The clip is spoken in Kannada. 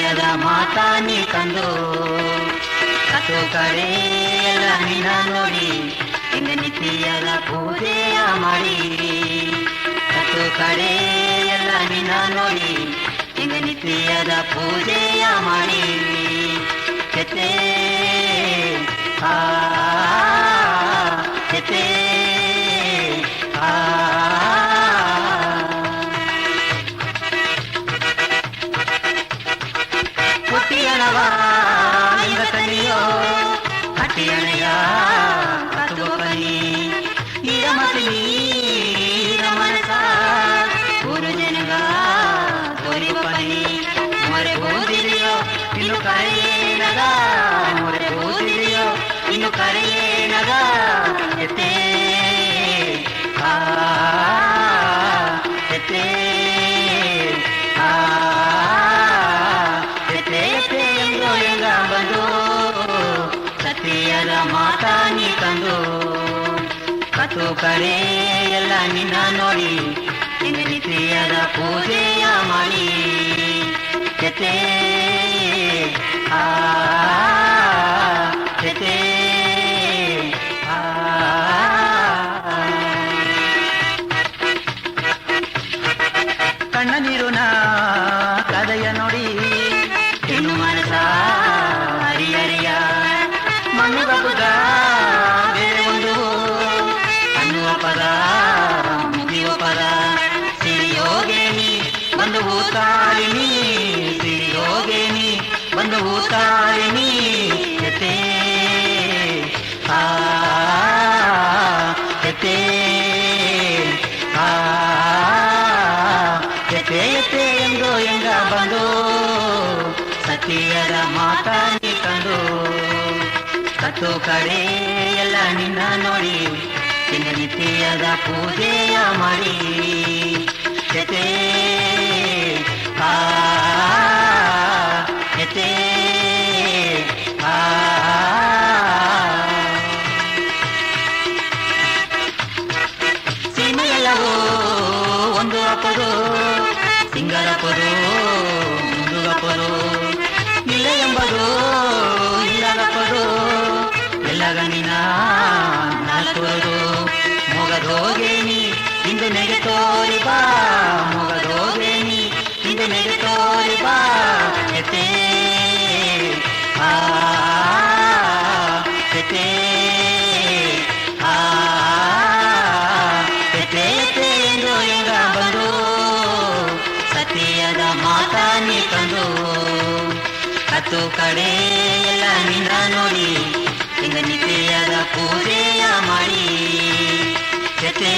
ಸತ್ಯದ ಮಾತಾ ನೀ ತಂದು ಕತ್ತು ಕಡೆ ಎಲ್ಲ ನಿನ್ನ ನೋಡಿ ಹಿಂಗ ನಿತ್ಯದ ಪೂಜೆಯ ಮಾಡಿ ಕತ್ತು ಕಡೆ ಎಲ್ಲ ನಿನ್ನ ನೋಡಿ ಹಿಂಗ ನಿತ್ಯದ ಪೂಜೆಯ ಮಾಡಿ ಕೆತ್ತೆ ಕೆತ್ತೆ ಪುಟ್ಟಿಯನವ ಹಿಂಗ ತನಿಯೋ ಹಟ್ಟಿಯನೆಯ ಕತ್ತುಗೋಪನಿ ಈಗ ಮಗನಿ ಮನಸ ಊರು ಜನಗ ಗೋರಿಗೋಪನಿ ಮೊರೆ ಹೋದಿದೆಯೋ ಇನ್ನು ಕರೆಯೇನಗ ಮೊರೆ ಹೋದಿದೆಯೋ ಇನ್ನು ಕರೆಯೇನಗ ಎತ್ತೇ ಎತ್ತೇ ಎತ್ತೆ ಎಂದೋ ಎಂಗ ಬಂದು ಸತ್ಯದ ಮಾತಾ ನೀ ತಂದು ಕತ್ತು ಕಡೆ ಎಲ್ಲ ನಿನ್ನ ನೋಡಿ ನಿನ್ನ ನಿತ್ಯದ ಪೂಜೆಯ ಮಾಡಿ ಎತ್ತೆ ಎತ್ತೆ ಕಣ್ಣ ನೀರುನ ಕದೆಯ ನೋಡಿ ಹೆಣ್ಣು ಮನಸ ಹರಿಹರಿಯ ಮಣ್ಣುಗ ಬುದ್ಧ ಬೇರೆ ಒಂದು ಅನ್ನುವ ಪದ ಮುಗಿಯುವ ಪದ ಸಿರಿಯೋಗೇನಿ ಒಂದು ಊತಾಳಿನಿ ಸಿರಿಯೋಗೇನಿ ಒಂದು ಊತಾಳಿನಿ ಎತ್ತೆ ಎತ್ತೆ ಎತ್ತೆ ಎತ್ತೆ ಎಂದೋ ಎಂಗ ಬಂದು ಸತ್ಯದ ಮಾತಾ ನೀ ತಂದು ಕತ್ತು ಕಡೆ ಎಲ್ಲ ನಿನ್ನ ನೋಡಿ ನಿನ್ನ ನಿತ್ಯದ ಪೂಜೆಯ ಮಾಡಿ ಎತ್ತೆ ಎತ್ತೆ ಸೀಮೆಯೆಲ್ಲವೂ ಒಂದು ಅಪ್ಪದು ಸಿಂಗರಪ್ಪದು ಮುಂದುಗಪ್ಪದು ಇಲ್ಲ ಎಂಬುದು ಇಲ್ಲಗಪ್ಪದು ಎಲ್ಲಗನಿನ ನಾಲ್ಕುವುದು ಮೊಗದೋಗೇನಿ ಇಂದು ನೆಗೆ ತೋರಿ ಬಾ ಮೊಗದೋಗೇನಿ ಇಂದು ನೆಗೆ ತೋರಿ ಬಾ ಎತ್ತೆ ಎತ್ತೆ ಎತ್ತೆ ಎತ್ತೆ ಎಂದು ಎಂಗ ಬಂದು ಸತ್ಯದ ಮಾತಾ ನೀ ತಂದು ಕತ್ತು ಕಡೆ ಎಲ್ಲ ನಿನ್ನ ನೋಡಿ ಹಿಂಗ ನಿತ್ಯದ ಪೂಜೆಯ ಮಾಡಿ ಎತ್ತೆ